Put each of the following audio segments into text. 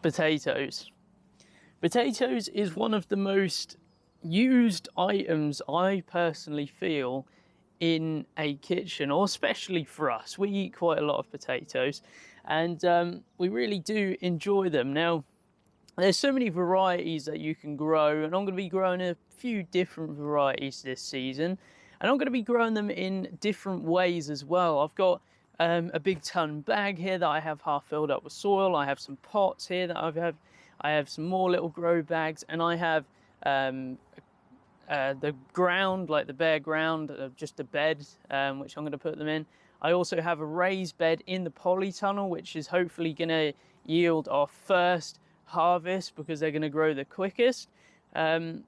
Potatoes. Potatoes is one of the most used items I personally feel in a kitchen, or especially for us. We eat quite a lot of potatoes, and we really do enjoy them. Now, there's so many varieties that you can grow, and I'm going to be growing a few different varieties this season, and I'm going to be growing them in different ways as well. I've got a big ton bag here that I have half filled up with soil. I have some pots here that I have some more little grow bags, and I have the ground, like the bare ground, just a bed, which I'm going to put them in. I also have a raised bed in the polytunnel, which is hopefully going to yield our first harvest because they're going to grow the quickest. And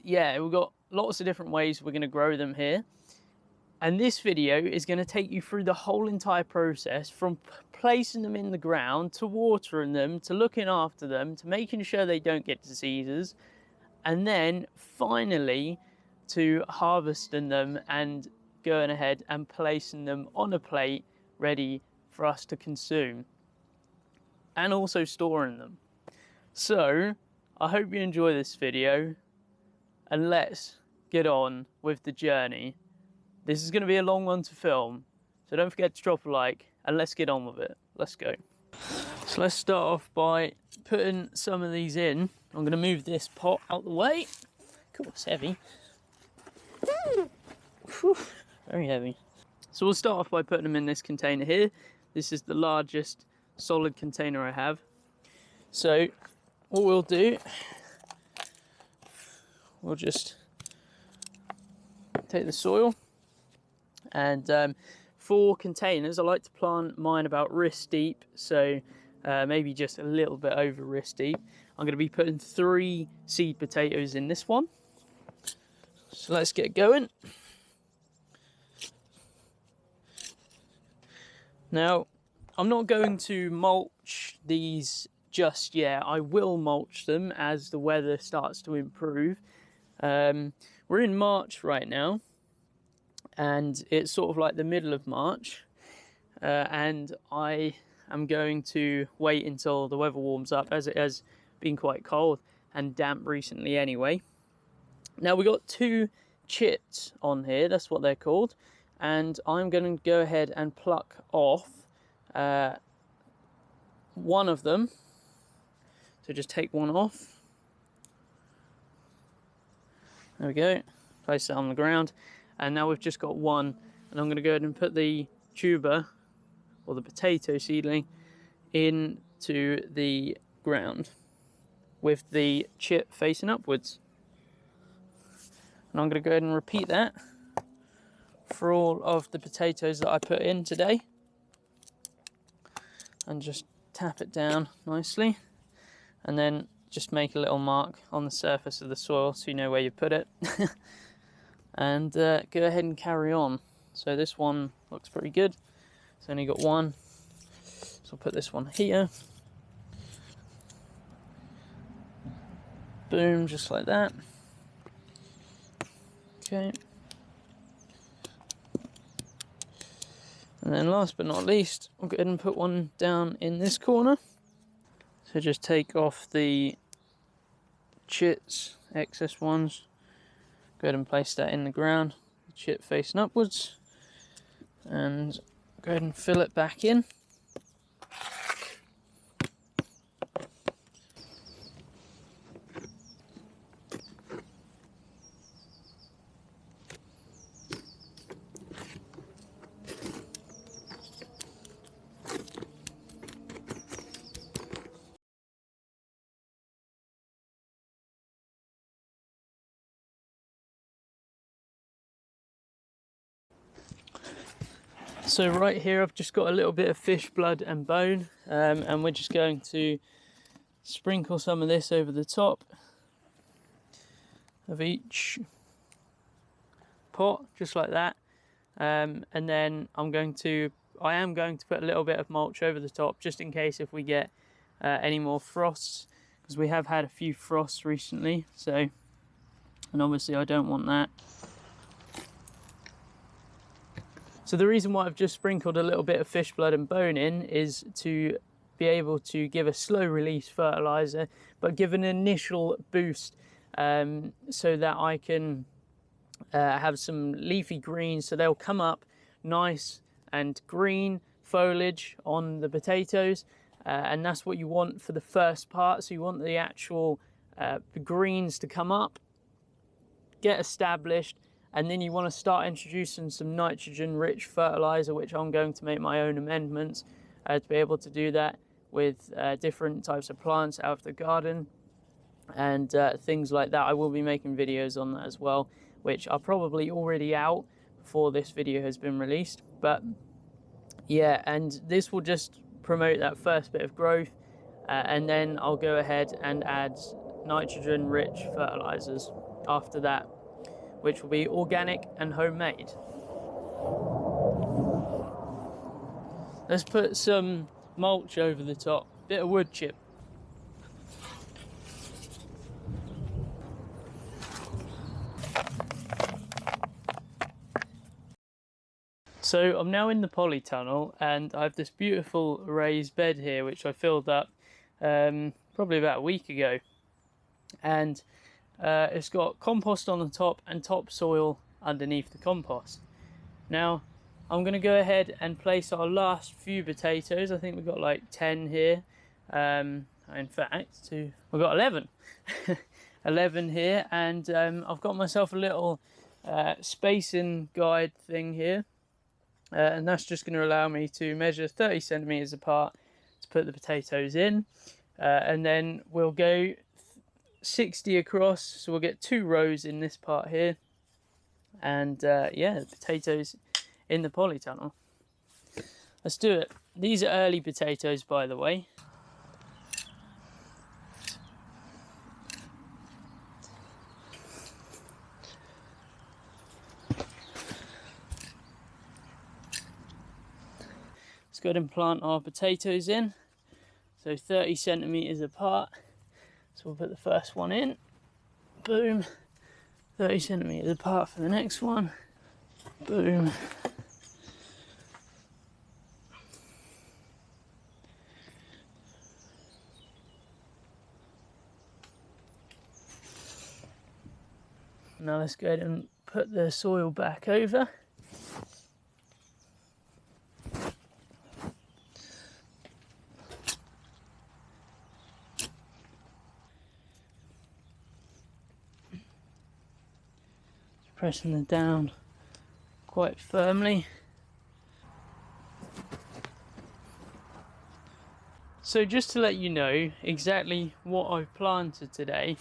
yeah, we've got lots of different ways we're going to grow them here. And this video is going to take you through the whole entire process, from placing them in the ground, to watering them, to looking after them, to making sure they don't get diseases, and then finally to harvesting them and going ahead and placing them on a plate ready for us to consume, and also storing them. So I hope you enjoy this video, and let's get on with the journey. This is going to be a long one to film, so don't forget to drop a like, and let's get on with it. Let's go. So let's start off by putting some of these in. I'm going to move this pot out the way. Cool, it's heavy. Whew, very heavy. So we'll start off by putting them in this container here. This is the largest solid container I have. So what we'll do, we'll just take the soil, and for containers I like to plant mine about wrist deep, so maybe just a little bit over wrist deep. I'm going to be putting 3 seed potatoes in this one, so let's get going. Now, I'm not going to mulch these just yet. I will mulch them as the weather starts to improve. We're in March right now, and it's sort of like the middle of March, and I am going to wait until the weather warms up, as it has been quite cold and damp recently anyway. Now, we got 2 chits on here, that's what they're called, and I'm going to go ahead and pluck off one of them. So just take one off. There we go. Place it on the ground, and now we've just got one, and I'm going to go ahead and put the tuber, or the potato seedling, into the ground with the chip facing upwards. And I'm going to go ahead and repeat that for all of the potatoes that I put in today, and just tap it down nicely, and then just make a little mark on the surface of the soil so you know where you put it. And go ahead and carry on. So this one looks pretty good. It's only got one, so I'll put this one here. Boom, just like that. Okay. And then last but not least, I'll go ahead and put one down in this corner. So just take off the chits, excess ones. Go ahead and place that in the ground, the chit facing upwards, and go ahead and fill it back in. So right here I've just got a little bit of fish blood and bone, and we're just going to sprinkle some of this over the top of each pot, just like that. And then I am going to put a little bit of mulch over the top, just in case if we get any more frosts, because we have had a few frosts recently, so, and obviously I don't want that. So the reason why I've just sprinkled a little bit of fish blood and bone in is to be able to give a slow release fertilizer, but give an initial boost so that I can have some leafy greens, so they'll come up nice and green foliage on the potatoes, and that's what you want for the first part. So you want the actual the greens to come up, get established, and then you want to start introducing some nitrogen rich fertilizer, which I'm going to make my own amendments to be able to do that with different types of plants out of the garden and things like that. I will be making videos on that as well, which are probably already out before this video has been released. But yeah, and this will just promote that first bit of growth, and then I'll go ahead and add nitrogen rich fertilizers after that, which will be organic and homemade. Let's put some mulch over the top, bit of wood chip. So I'm now in the polytunnel, and I have this beautiful raised bed here which I filled up probably about a week ago, and it's got compost on the top and topsoil underneath the compost. Now I'm going to go ahead and place our last few potatoes. I think we've got like 10 here. In fact, we've got 11. 11 here, and I've got myself a little spacing guide thing here. And that's just going to allow me to measure 30 centimeters apart to put the potatoes in. And then we'll go 60 across, so we'll get 2 rows in this part here. And yeah, the potatoes in the polytunnel. Let's do it. These are early potatoes, by the way. Let's go ahead and plant our potatoes in. So 30 centimeters apart. So we'll put the first one in. Boom. 30 centimeters apart for the next one. Boom. Now let's go ahead and put the soil back over. Pressing it down quite firmly. So just to let you know exactly what I've planted today,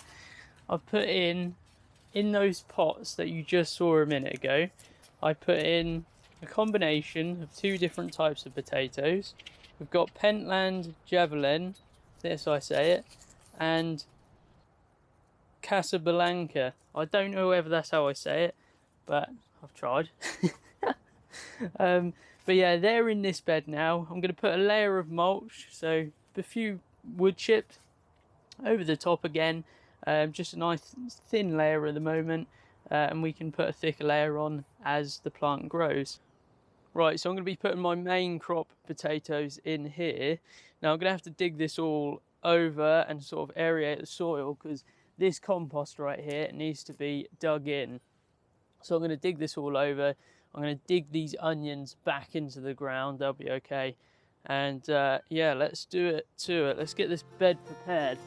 I've put in those pots that you just saw a minute ago, I put in a combination of 2 different types of potatoes. We've got Pentland Javelin, this I say it, and Casablanca. I don't know whether that's how I say it, but I've tried. But yeah, they're in this bed now. I'm going to put a layer of mulch, so a few wood chips over the top again. Just a nice thin layer at the moment, and we can put a thicker layer on as the plant grows. Right, so I'm going to be putting my main crop potatoes in here. Now I'm going to have to dig this all over and sort of aerate the soil, because this compost right here needs to be dug in. So I'm going to dig this all over. I'm going to dig these onions back into the ground. They'll be okay. And yeah, let's do it to it. Let's get this bed prepared.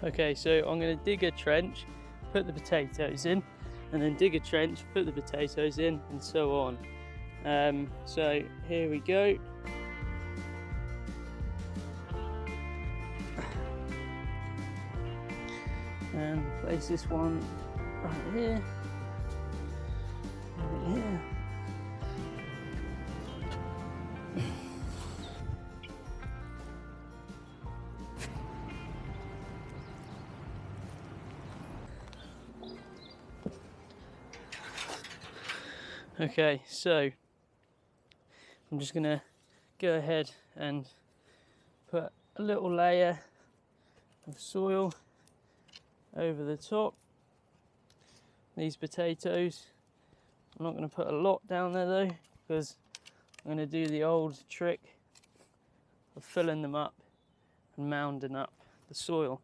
Okay, so I'm going to dig a trench, put the potatoes in, and then dig a trench, put the potatoes in, and so on. So here we go. and place this one right here, right here. Okay, so I'm just gonna go ahead and put a little layer of soil over the top these potatoes. I'm not going to put a lot down there though, because I'm going to do the old trick of filling them up and mounding up the soil.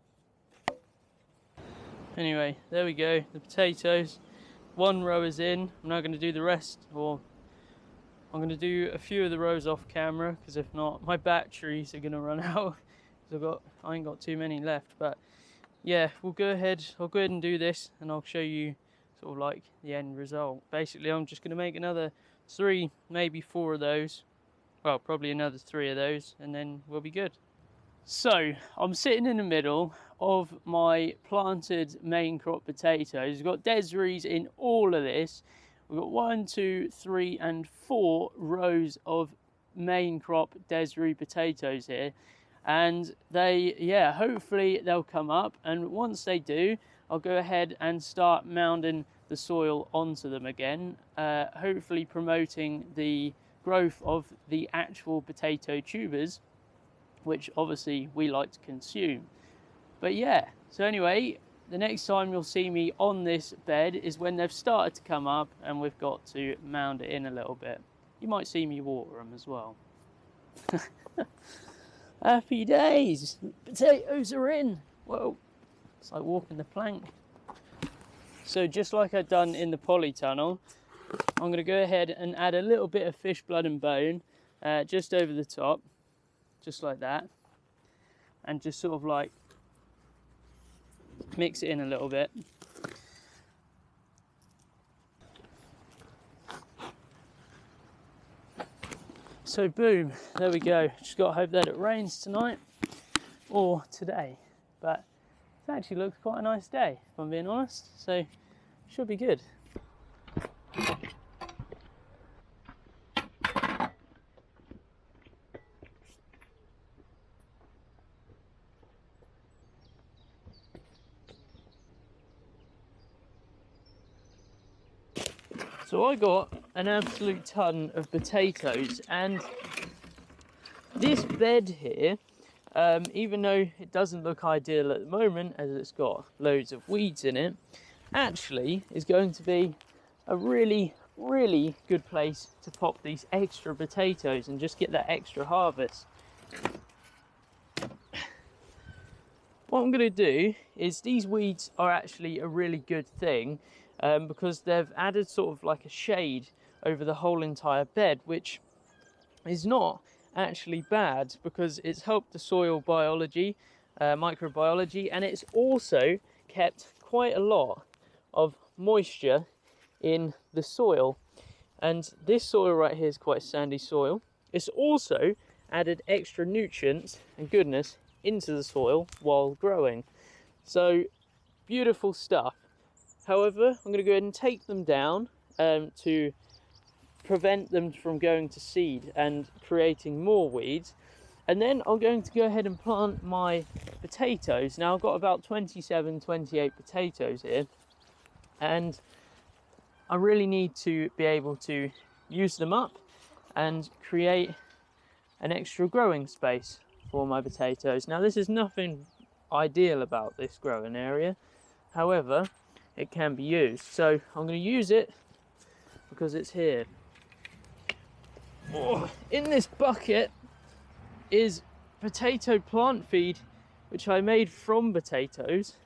Anyway, there we go, the potatoes. One row is in. I'm now going to do the rest, or I'm going to do a few of the rows off camera, because if not, my batteries are going to run out. I ain't got too many left. But yeah, I'll go ahead and do this, and I'll show you sort of like the end result. Basically, I'm just going to make another 3, maybe 4 of those. Well, probably another 3 of those, and then we'll be good. So I'm sitting in the middle of my planted main crop potatoes. We've got Desirées in all of this. We've got 1, 2, 3 and 4 rows of main crop Desiree potatoes here, and hopefully they'll come up, and once they do, I'll go ahead and start mounding the soil onto them again, hopefully promoting the growth of the actual potato tubers, which obviously we like to consume. But yeah, so anyway, the next time you'll see me on this bed is when they've started to come up and we've got to mound it in a little bit. You might see me water them as well. Happy days! Potatoes are in! Whoa, it's like walking the plank. So just like I've done in the polytunnel, I'm going to go ahead and add a little bit of fish blood and bone just over the top, just like that, and just sort of like mix it in a little bit. So boom, there we go. Just got to hope that it rains tonight or today, but it actually looks quite a nice day if I'm being honest, so should be good. So I got an absolute ton of potatoes, and this bed here, even though it doesn't look ideal at the moment as it's got loads of weeds in it, actually is going to be a really, really good place to pop these extra potatoes and just get that extra harvest. What I'm going to do is, these weeds are actually a really good thing, because they've added sort of like a shade over the whole entire bed, which is not actually bad because it's helped the soil biology, microbiology, and it's also kept quite a lot of moisture in the soil. And this soil right here is quite sandy soil. It's also added extra nutrients and goodness into the soil while growing. So beautiful stuff. However, I'm going to go ahead and take them down to prevent them from going to seed and creating more weeds. And then I'm going to go ahead and plant my potatoes. Now I've got about 27, 28 potatoes here, and I really need to be able to use them up and create an extra growing space for my potatoes. Now this is nothing ideal about this growing area, however it can be used, so I'm going to use it because it's here. In this bucket is potato plant feed, which I made from potatoes,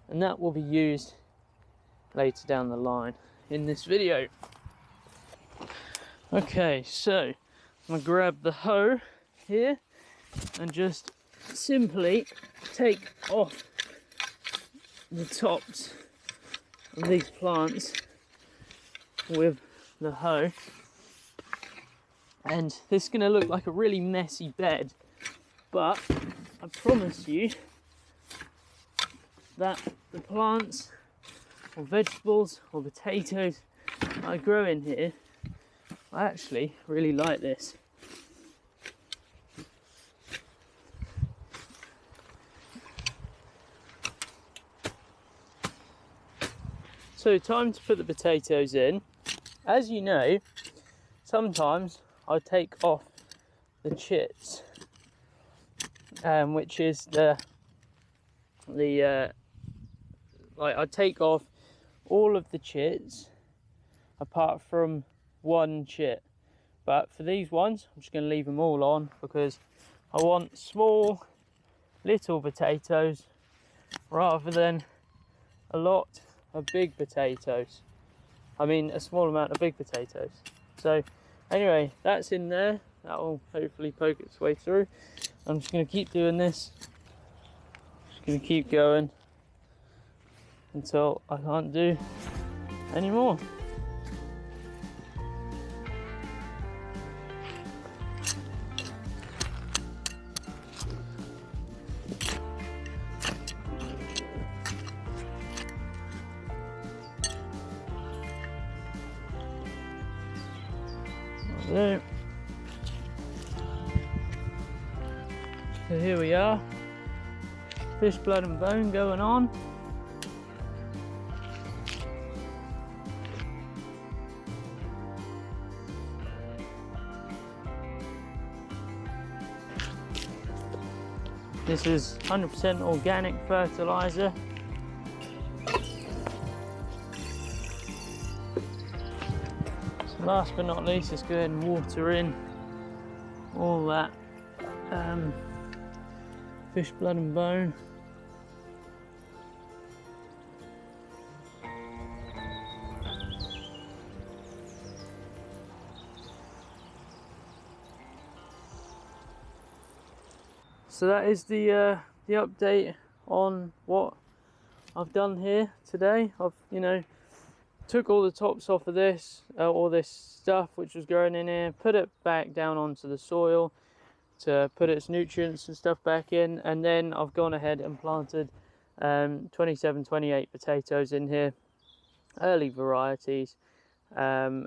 and that will be used later down the line in this video. Okay, so I'm going to grab the hoe here and just simply take off the tops of these plants with the hoe, and this is going to look like a really messy bed, but I promise you that the plants or vegetables or potatoes I grow in here, I actually really like this. So time to put the potatoes in. As you know, sometimes I take off the chits, which is like I take off all of the chits apart from one chit. But for these ones, I'm just going to leave them all on because I want small little potatoes rather than a lot of big potatoes. I mean a small amount of big potatoes. So anyway, that's in there. That will hopefully poke its way through. I'm just going to keep doing this. Just going to keep going until I can't do any more. There. So here we are, fish blood and bone going on. This is 100% organic fertilizer. Last but not least, let's go ahead and water in all that fish blood and bone. So that is the update on what I've done here today. I've took all the tops off of this, all this stuff which was growing in here, put it back down onto the soil to put its nutrients and stuff back in, and then I've gone ahead and planted 27, 28 potatoes in here, early varieties, and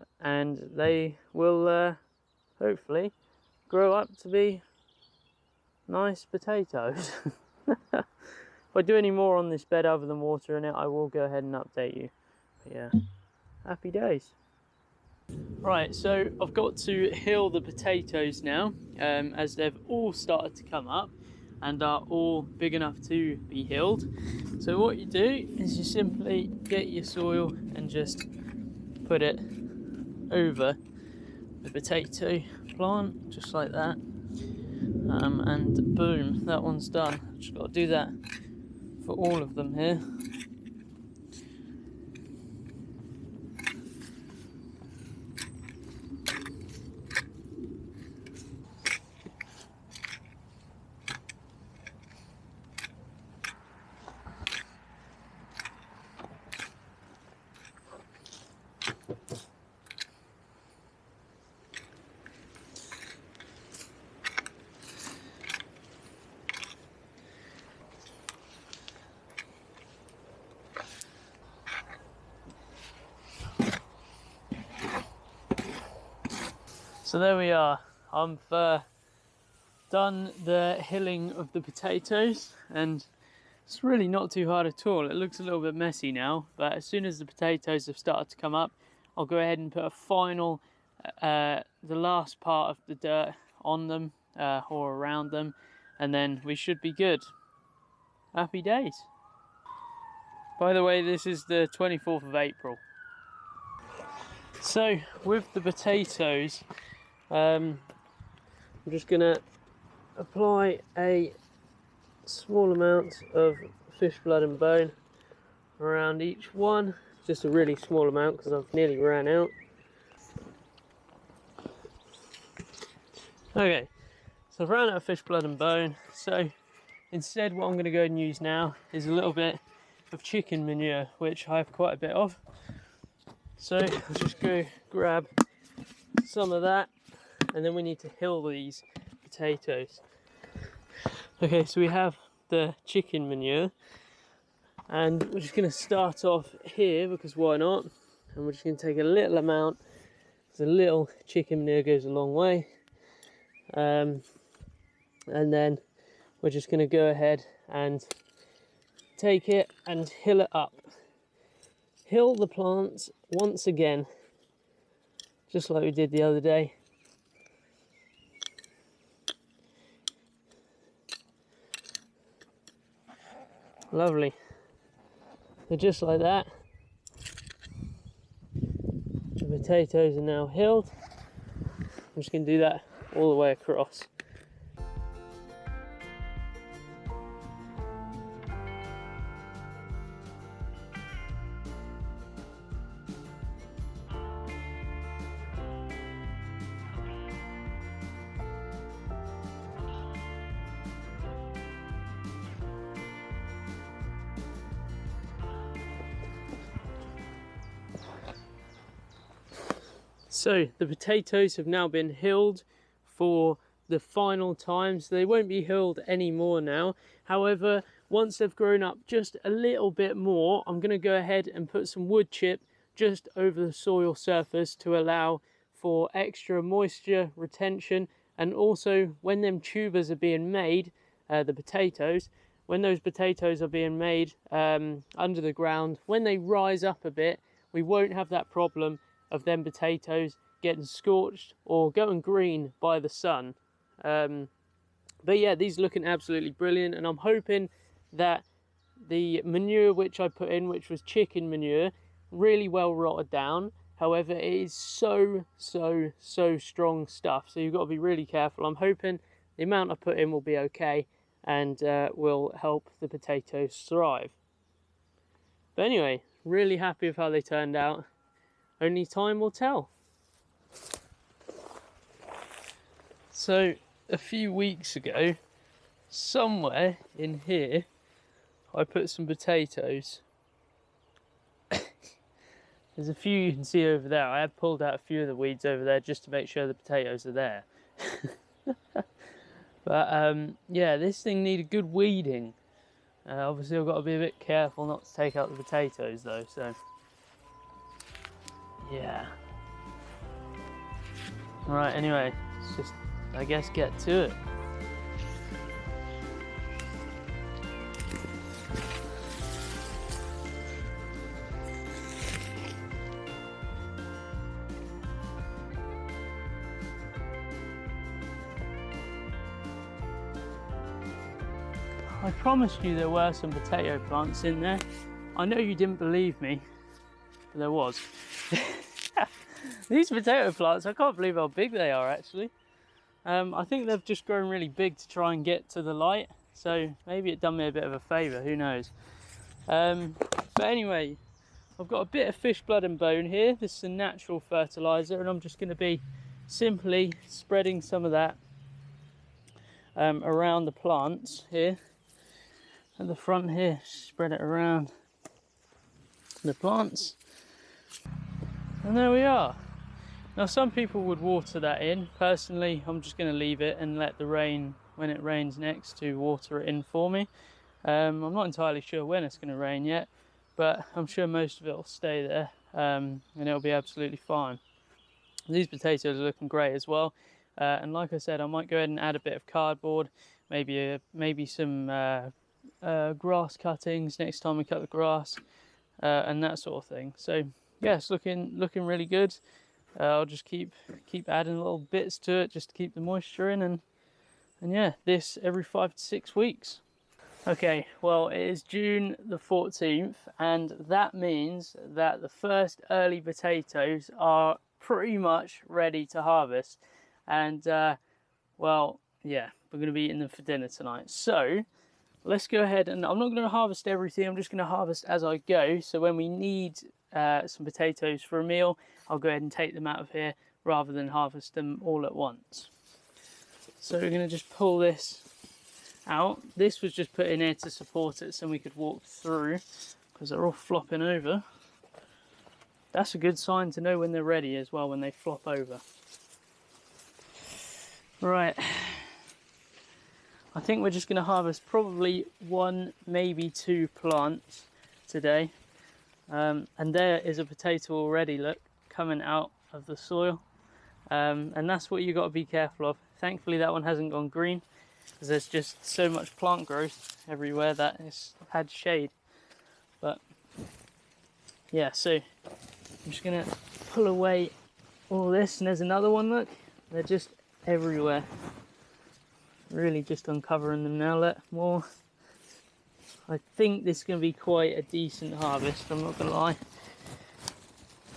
they will hopefully grow up to be nice potatoes. If I do any more on this bed other than watering it, I will go ahead and update you. But yeah, happy days. Right, so I've got to hill the potatoes now, as they've all started to come up and are all big enough to be hilled. So what you do is you simply get your soil and just put it over the potato plant, just like that, and boom, that one's done. Just got to do that for all of them here. So there we are. I've done the hilling of the potatoes, and it's really not too hard at all. It looks a little bit messy now, but as soon as the potatoes have started to come up, I'll go ahead and put a final, the last part of the dirt on them or around them, and then we should be good. Happy days. By the way, this is the 24th of April. So with the potatoes, I'm just gonna apply a small amount of fish blood and bone around each one, just a really small amount because I've nearly ran out. Okay, so I've ran out of fish blood and bone, so instead what I'm going to go and use now is a little bit of chicken manure, which I have quite a bit of. So I'll just go grab some of that, and then we need to hill these potatoes. Okay, so we have the chicken manure, And we're just going to start off here because why not? And we're just going to take a little amount, because a little chicken manure goes a long way. And then we're just going to go ahead and take it and hill it up. Hill the plants once again, just like we did the other day. Lovely. So just like that, the potatoes are now hilled. I'm just going to do that all the way across. So the potatoes have now been hilled for the final time, so they won't be hilled anymore now. However, once they've grown up just a little bit more, I'm going to go ahead and put some wood chip just over the soil surface to allow for extra moisture retention. And also when them tubers are being made, the potatoes, when those potatoes are being made under the ground, when they rise up a bit, we won't have that problem of them potatoes getting scorched or going green by the sun. But yeah, these are looking absolutely brilliant, and I'm hoping that the manure which I put in, which was chicken manure, really well rotted down. However, it is so strong stuff, so you've got to be really careful. I'm hoping the amount I put in will be okay and will help the potatoes thrive. But anyway, really happy with how they turned out. Only time will tell. So a few weeks ago, somewhere in here, I put some potatoes. There's a few you can see over there. I have pulled out a few of the weeds over there just to make sure the potatoes are there. But yeah, this thing needed good weeding. Obviously I've got to be a bit careful not to take out the potatoes though, so yeah. Alright, anyway, let's just, I guess, get to it. I promised you there were some potato plants in there. I know you didn't believe me, but there was. These potato plants, I can't believe how big they are actually. I think they've just grown really big to try and get to the light, so maybe it done me a bit of a favour, who knows. But anyway, I've got a bit of fish blood and bone here. This is a natural fertiliser, and I'm just going to be simply spreading some of that around the plants here. At the front here, spread it around the plants. And there we are. Now some people would water that in. Personally, I'm just going to leave it and let the rain, when it rains next, to water it in for me. I'm not entirely sure when it's going to rain yet, but I'm sure most of it will stay there and it'll be absolutely fine. These potatoes are looking great as well. And like I said, I might go ahead and add a bit of cardboard, maybe some grass cuttings next time we cut the grass, and that sort of thing. So yeah, it's looking really good. I'll just keep adding little bits to it just to keep the moisture in, and yeah, this every 5 to 6 weeks. Okay, well, it is June the 14th, and that means that the first early potatoes are pretty much ready to harvest. And well, yeah, we're going to be eating them for dinner tonight. So let's go ahead, and I'm not going to harvest everything, I'm just going to harvest as I go. So when we need some potatoes for a meal, I'll go ahead and take them out of here rather than harvest them all at once. So we're going to just pull this out. This was just put in here to support it so we could walk through, because they're all flopping over. That's a good sign to know when they're ready as well, when they flop over. Right, I think we're just going to harvest probably 1, maybe 2 plants. today. And there is a potato already, look, coming out of the soil. And that's what you got to be careful of. Thankfully that one hasn't gone green, because there's just so much plant growth everywhere that it's had shade. But yeah, so I'm just gonna pull away all this, and there's another one, look, they're just everywhere. Really just uncovering them now. Look, more. I think this is going to be quite a decent harvest, I'm not going to lie.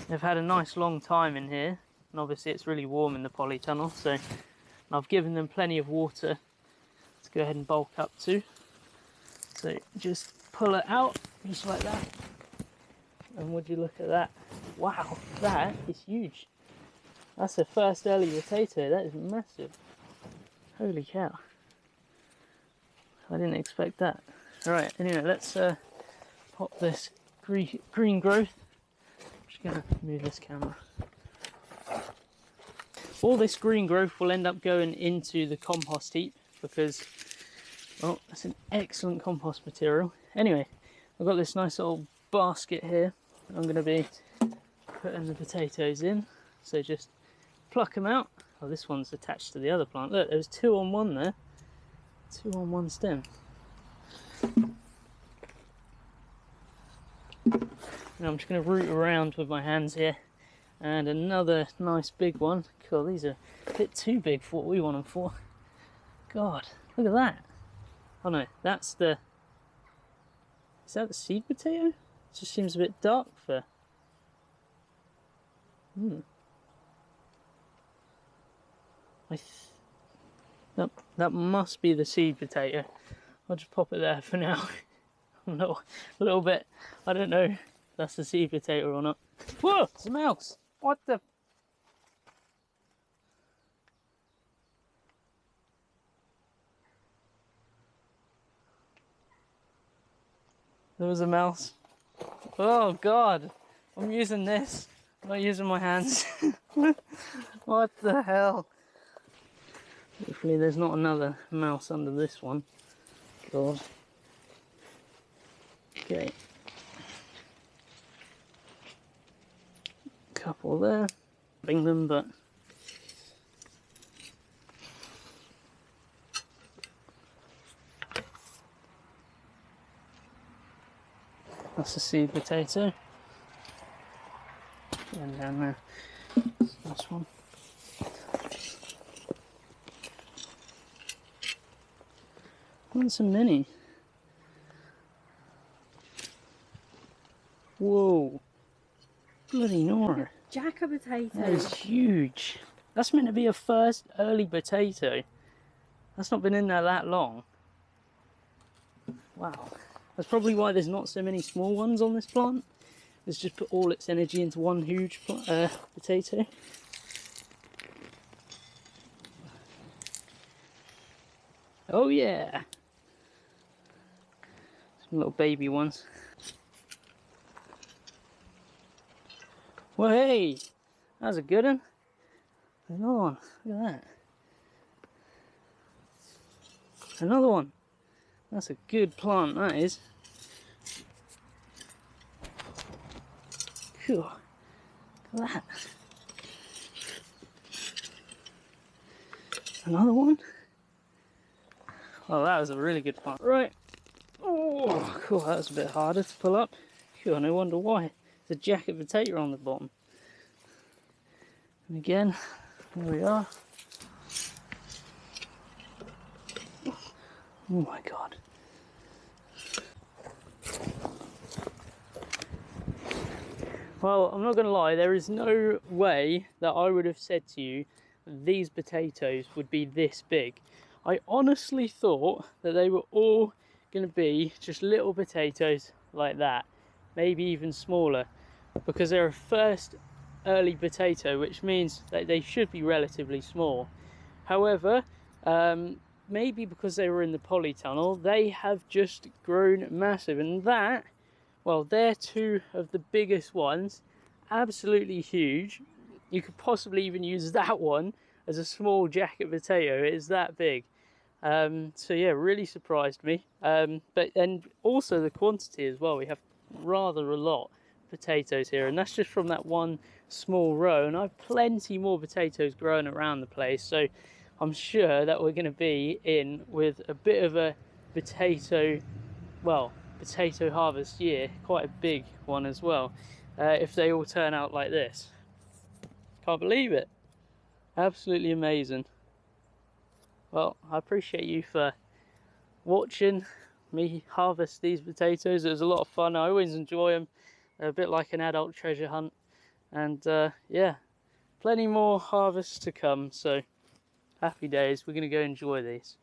They've had a nice long time in here, and obviously it's really warm in the polytunnel, so I've given them plenty of water to go ahead and bulk up to. So just pull it out, just like that. And would you look at that? Wow, that is huge. That's the first early potato, that is massive. Holy cow. I didn't expect that. Alright, anyway, let's pop this green growth. I'm just going to move this camera. All this green growth will end up going into the compost heap because, well, that's an excellent compost material. Anyway, I've got this nice little basket here. I'm going to be putting the potatoes in. So just pluck them out. Oh, this one's attached to the other plant. Look, there was 2 on 1 there. 2 on 1 stem. Now I'm just going to root around with my hands here. And another nice big one. Cool, these are a bit too big for what we want them for. God, look at that. Oh no, that's the... Is that the seed potato? It just seems a bit dark for... That must be the seed potato. I'll just pop it there for now. I'm a little bit, I don't know if that's the seed potato or not. Whoa, it's a mouse. What the? There was a mouse. Oh God, I'm using this. I'm not using my hands. What the hell? Hopefully there's not another mouse under this one. God. Okay. Couple there. Bring them, but that's a seed potato. And down there. This one. Not so many. Whoa. Bloody Nora. Jack a potato. That is huge. That's meant to be a first early potato. That's not been in there that long. Wow. That's probably why there's not so many small ones on this plant. It's just put all its energy into one huge potato. Oh yeah. Some little baby ones. Well, hey, that was a good one. Another one, look at that. Another one. That's a good plant, that is. Phew. Look at that. Another one. Oh, that was a really good plant. Right. Oh, cool, that was a bit harder to pull up. Phew, no wonder why. The jacket potato on the bottom. And again, here we are. Oh my God. Well, I'm not going to lie, there is no way that I would have said to you these potatoes would be this big. I honestly thought that they were all going to be just little potatoes like that, maybe even smaller, because they're a first early potato, which means that they should be relatively small. However, maybe because they were in the polytunnel, they have just grown massive, and that, well, they're 2 of the biggest ones, absolutely huge. You could possibly even use that one as a small jacket potato. It is that big. So yeah, really surprised me. And also the quantity as well. We have rather a lot of potatoes here, and that's just from that one small row, and I've plenty more potatoes growing around the place, so I'm sure that we're going to be in with a bit of a potato harvest year, quite a big one as well, if they all turn out like this. Can't believe it. Absolutely amazing. Well, I appreciate you for watching me harvest these potatoes. It was a lot of fun. I always enjoy them. They're a bit like an adult treasure hunt, and yeah, plenty more harvests to come, so happy days. We're going to go enjoy these.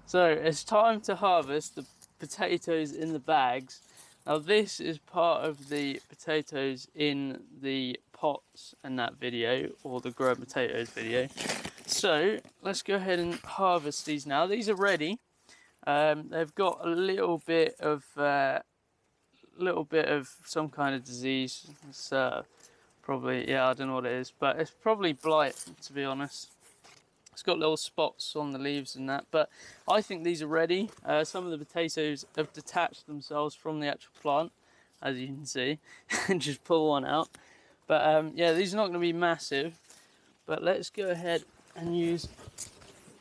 So it's time to harvest the potatoes in the bags. Now this is part of the potatoes in the pots in that video, or the grown potatoes video. So let's go ahead and harvest these now. These are ready. They've got a little bit of some kind of disease. It's probably, yeah, I don't know what it is, but it's probably blight, to be honest. It's got little spots on the leaves and that, but I think these are ready. Some of the potatoes have detached themselves from the actual plant, as you can see, and just pull one out. But yeah, these are not going to be massive, but let's go ahead and use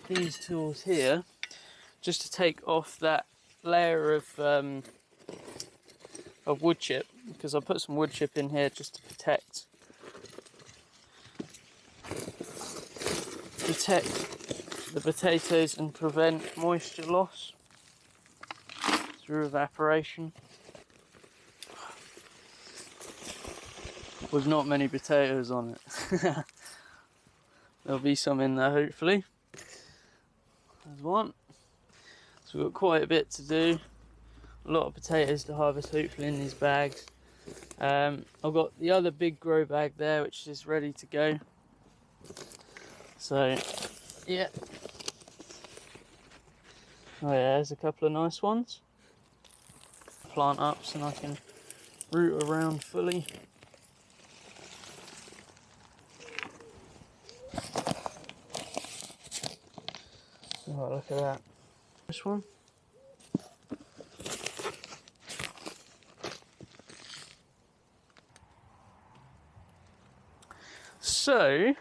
these tools here just to take off that layer of wood chip, because I put some wood chip in here just to protect the potatoes and prevent moisture loss through evaporation. With not many potatoes on it. There'll be some in there hopefully. There's one. So we've got quite a bit to do. A lot of potatoes to harvest hopefully in these bags. I've got the other big grow bag there which is ready to go. So yeah. Oh yeah, there's a couple of nice ones. Plant up so I can root around fully. Oh, look at that. This one. So,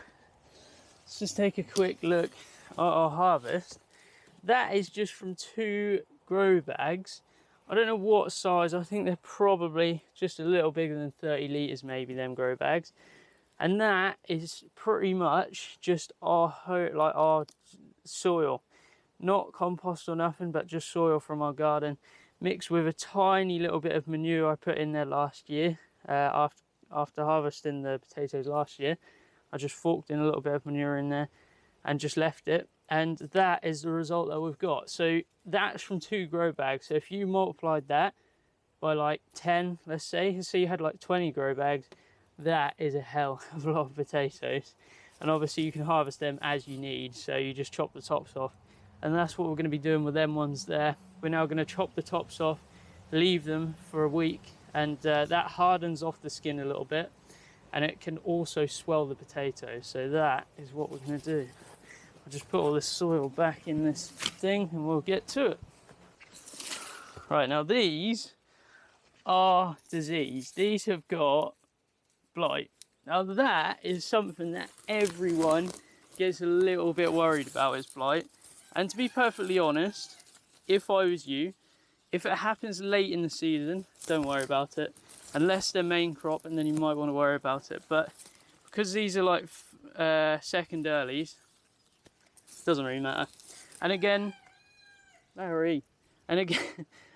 let's just take a quick look at our harvest. That is just from 2 grow bags. I don't know what size, I think they're probably just a little bigger than 30 litres maybe, them grow bags. And that is pretty much just our soil. Not compost or nothing, but just soil from our garden, mixed with a tiny little bit of manure I put in there last year. After harvesting the potatoes last year, I just forked in a little bit of manure in there and just left it, and that is the result that we've got. So that's from 2 grow bags. So if you multiplied that by like 10, let's say you had like 20 grow bags, that is a hell of a lot of potatoes. And obviously you can harvest them as you need, so you just chop the tops off. And that's what we're going to be doing with them ones there. We're now going to chop the tops off, leave them for a week, and that hardens off the skin a little bit, and it can also swell the potatoes. So that is what we're going to do. I'll just put all this soil back in this thing and we'll get to it. Right, now these are diseased. These have got blight. Now that is something that everyone gets a little bit worried about, is blight. And to be perfectly honest, if I was you, if it happens late in the season, don't worry about it. Unless they're main crop, and then you might want to worry about it. But because these are like second earlies, doesn't really matter. And again, Larry, and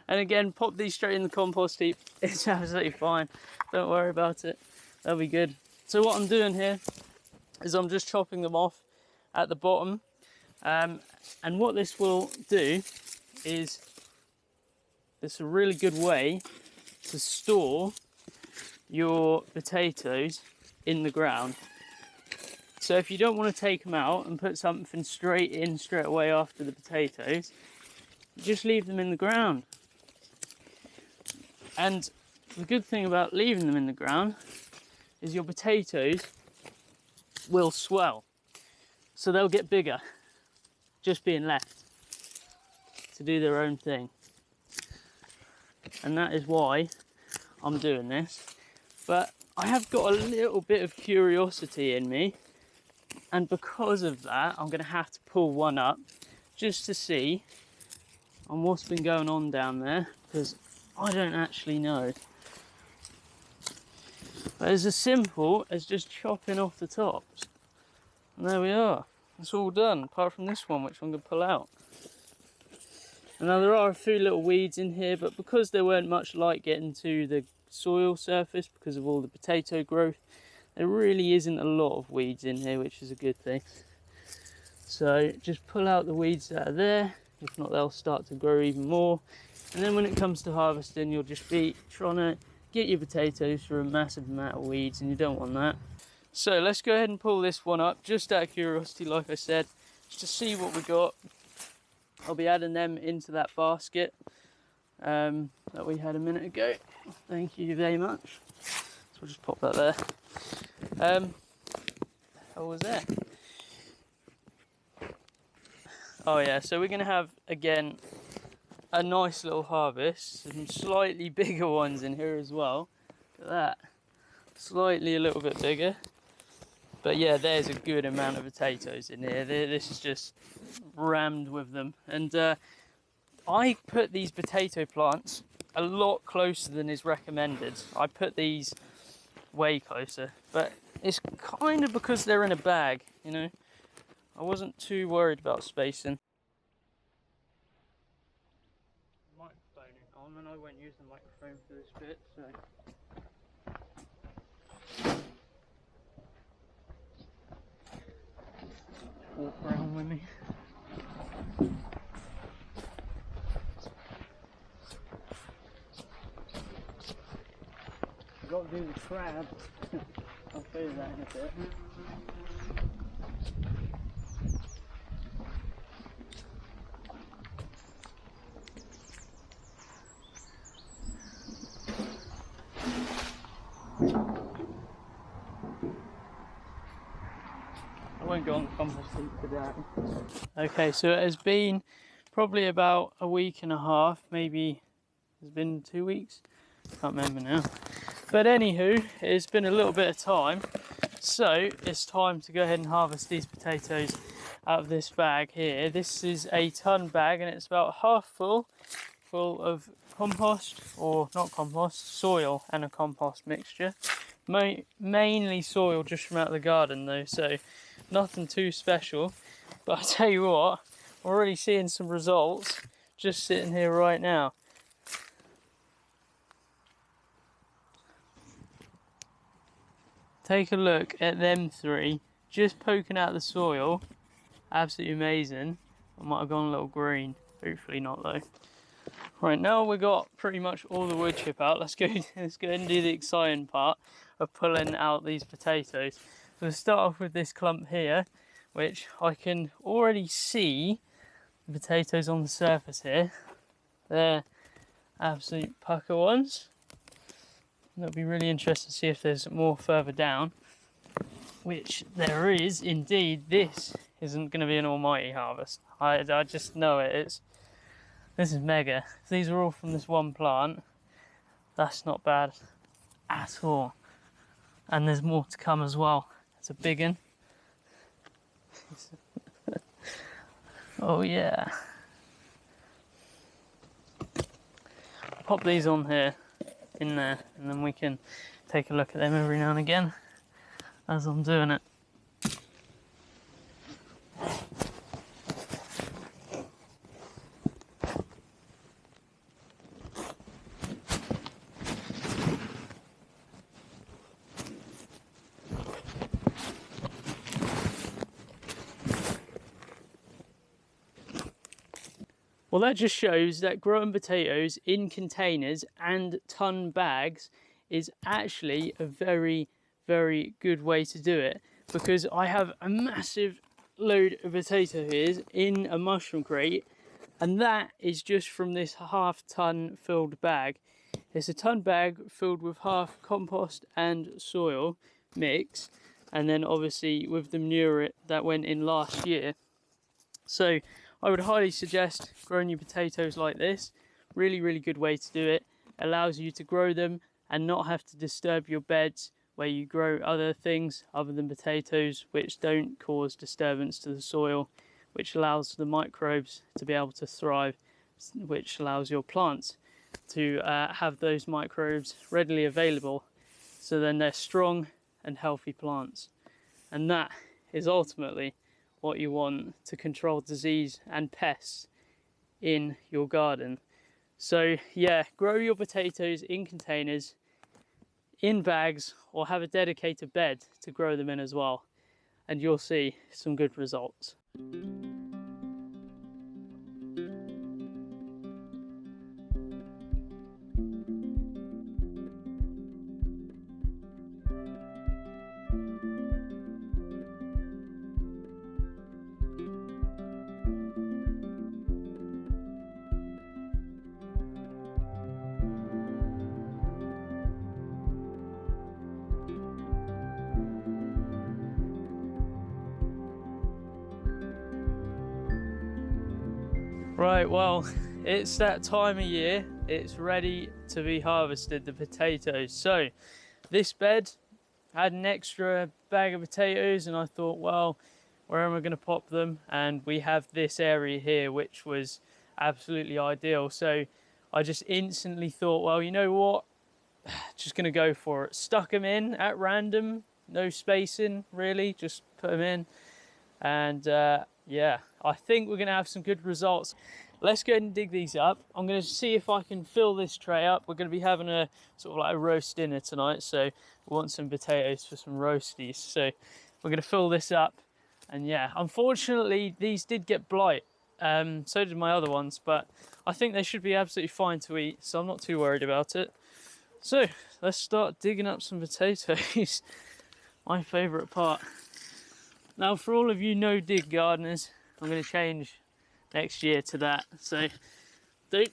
again, pop these straight in the compost heap. It's absolutely fine. Don't worry about it. That'll be good. So what I'm doing here is I'm just chopping them off at the bottom. And what this will do is, it's a really good way to store your potatoes in the ground. So if you don't want to take them out and put something straight away after the potatoes, just leave them in the ground. And the good thing about leaving them in the ground is your potatoes will swell. So they'll get bigger, just being left to do their own thing. And that is why I'm doing this. But I have got a little bit of curiosity in me, and because of that I'm going to have to pull one up just to see on what's been going on down there, because I don't actually know. But it's as simple as just chopping off the tops, and there we are. It's all done, apart from this one, which I'm going to pull out. And now there are a few little weeds in here, but because there weren't much light getting to the soil surface because of all the potato growth, there really isn't a lot of weeds in here, which is a good thing. So just pull out the weeds that are there. If not, they'll start to grow even more. And then when it comes to harvesting, you'll just be trying to get your potatoes through a massive amount of weeds, and you don't want that. So let's go ahead and pull this one up, just out of curiosity, like I said, just to see what we got. I'll be adding them into that basket that we had a minute ago. Thank you very much. So we'll just pop that there. What was that? Oh yeah, so we're going to have, again, a nice little harvest. Some slightly bigger ones in here as well. Look at that. Slightly a little bit bigger. But yeah, there's a good amount of potatoes in here. This is just rammed with them. And I put these potato plants a lot closer than is recommended. I put these way closer, but it's kind of because they're in a bag, you know. I wasn't too worried about spacing. Microphone on, and I won't use the microphone for this bit, so. Walk around with me. I've got to do the crab. I'll show you that in a bit. I won't go on the compost heap today. Okay, so it has been probably about a week and a half, maybe it's been 2 weeks, can't remember now. But anywho, it's been a little bit of time, so it's time to go ahead and harvest these potatoes out of this bag here. This is a ton bag, and it's about half full of compost, or not compost, soil and a compost mixture. Mainly soil just from out of the garden though, so nothing too special. But I tell you what, I'm already seeing some results just sitting here right now. Take a look at them three just poking out the soil. Absolutely amazing. I might have gone a little green, hopefully not though. Right, now we've got pretty much all the wood chip out. Let's go ahead and do the exciting part of pulling out these potatoes. So we'll start off with this clump here, which I can already see the potatoes on the surface here. They're absolute pucker ones. It'll be really interesting to see if there's more further down, which there is indeed. This isn't going to be an almighty harvest. I just know it. This is mega. These are all from this one plant. That's not bad at all. And there's more to come as well. It's a big one. Oh yeah. Pop these on here, in there, and then we can take a look at them every now and again as I'm doing it. Well, that just shows that growing potatoes in containers and ton bags is actually a very, very good way to do it, because I have a massive load of potato ears in a mushroom crate, and that is just from this half ton filled bag. It's a ton bag filled with half compost and soil mix, and then obviously with the manure that went in last year. So I would highly suggest growing your potatoes like this. Really good way to do it. Allows you to grow them and not have to disturb your beds where you grow other things other than potatoes, which don't cause disturbance to the soil, which allows the microbes to be able to thrive, which allows your plants to have those microbes readily available, so then they're strong and healthy plants. And that is ultimately what you want to control disease and pests in your garden. So yeah, grow your potatoes in containers, in bags, or have a dedicated bed to grow them in as well, and you'll see some good results. Right, well, it's that time of year. It's ready to be harvested, the potatoes. So this bed had an extra bag of potatoes, and I thought, well, where am I going to pop them? And we have this area here, which was absolutely ideal. So I just instantly thought, well, you know what? Just going to go for it. Stuck them in at random, no spacing really, just put them in. And yeah, I think we're going to have some good results. Let's go ahead and dig these up. I'm going to see if I can fill this tray up. We're going to be having a sort of like a roast dinner tonight, so we want some potatoes for some roasties. So we're going to fill this up. And yeah, unfortunately these did get blight. So did my other ones, but I think they should be absolutely fine to eat, so I'm not too worried about it. So let's start digging up some potatoes. My favourite part. Now, for all of you no-dig gardeners, I'm going to change next year to that. So don't,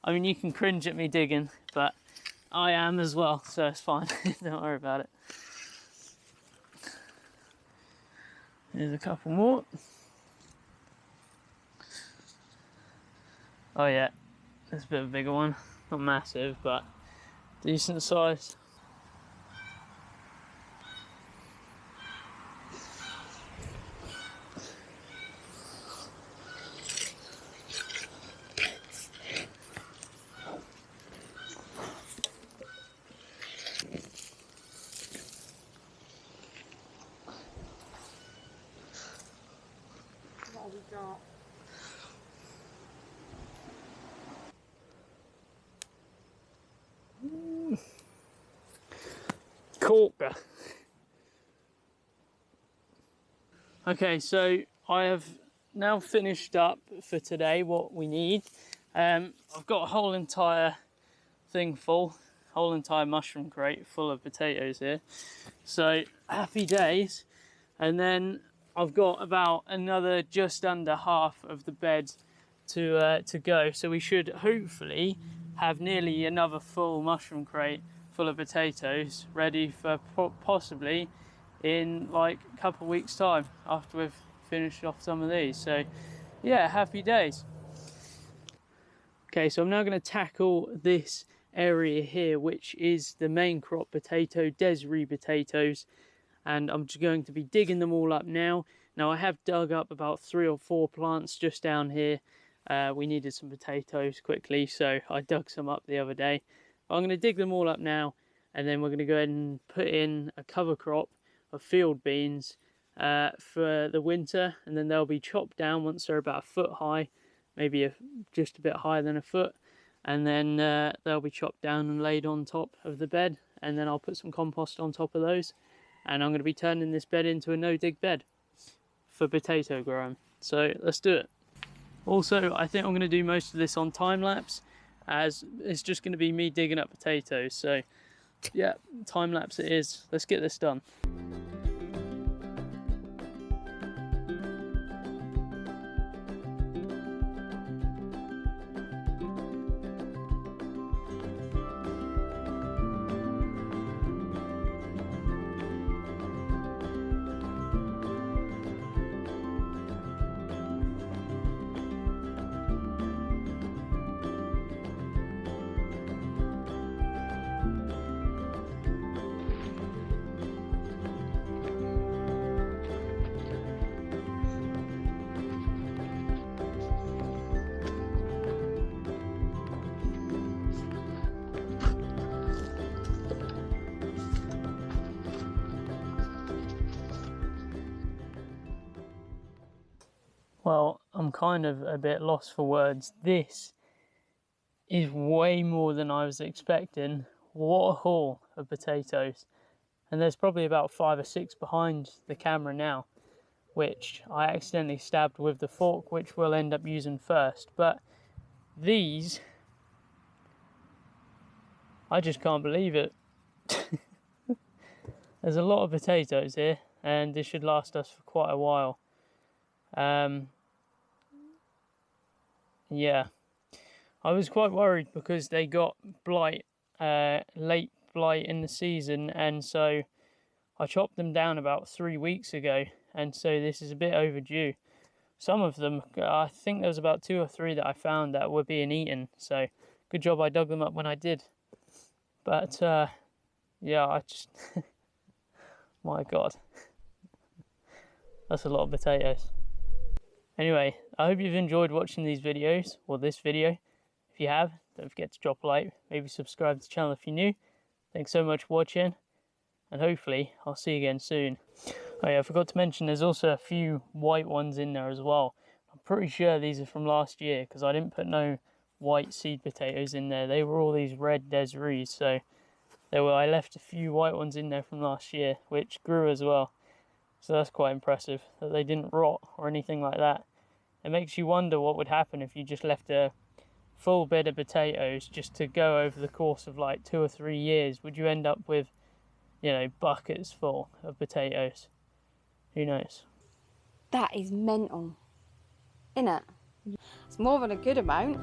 I mean, you can cringe at me digging, but I am as well, so it's fine. Don't worry about it. Here's a couple more. Oh yeah, that's a bit of a bigger one. Not massive, but decent size. What have we got? Corker. Okay, so I have now finished up for today what we need. I've got a whole entire thing full, whole entire mushroom crate full of potatoes here. So happy days. And then I've got about another just under half of the bed to go. So we should hopefully have nearly another full mushroom crate full of potatoes ready for possibly in like a couple of weeks time after we've finished off some of these. So yeah, happy days. Okay, so I'm now going to tackle this area here, which is the main crop potato, Desiree potatoes, and I'm just going to be digging them all up now. Now I have dug up about 3 or 4 plants just down here. We needed some potatoes quickly, so I dug some up the other day. But I'm going to dig them all up now, and then we're going to go ahead and put in a cover crop of field beans for the winter, and then they'll be chopped down once they're about a foot high, maybe just a bit higher than a foot, and then they'll be chopped down and laid on top of the bed, and then I'll put some compost on top of those, and I'm going to be turning this bed into a no-dig bed for potato growing. So let's do it. Also, I think I'm going to do most of this on time lapse, as it's just going to be me digging up potatoes. So yeah, time lapse it is. Let's get this done. Well, I'm kind of a bit lost for words. This is way more than I was expecting. What a haul of potatoes. And there's probably about 5 or 6 behind the camera now, which I accidentally stabbed with the fork, which we'll end up using first. But these, I just can't believe it. There's a lot of potatoes here, and this should last us for quite a while. Yeah, I was quite worried because they got blight, late blight in the season, and so I chopped them down about 3 weeks ago, and so this is a bit overdue. Some of them, I think there was about 2 or 3 that I found that were being eaten, so good job I dug them up when I did. But yeah, I just my god, that's a lot of potatoes. Anyway, I hope you've enjoyed watching these videos, or this video. If you have, don't forget to drop a like, maybe subscribe to the channel if you're new. Thanks so much for watching, and hopefully I'll see you again soon. Oh yeah, I forgot to mention there's also a few white ones in there as well. I'm pretty sure these are from last year because I didn't put no white seed potatoes in there. They were all these red Desirées, so I left a few white ones in there from last year, which grew as well. So that's quite impressive that they didn't rot or anything like that. It makes you wonder what would happen if you just left a full bed of potatoes just to go over the course of like 2 or 3 years. Would you end up with, you know, buckets full of potatoes? Who knows? That is mental, isn't it? It's more than a good amount.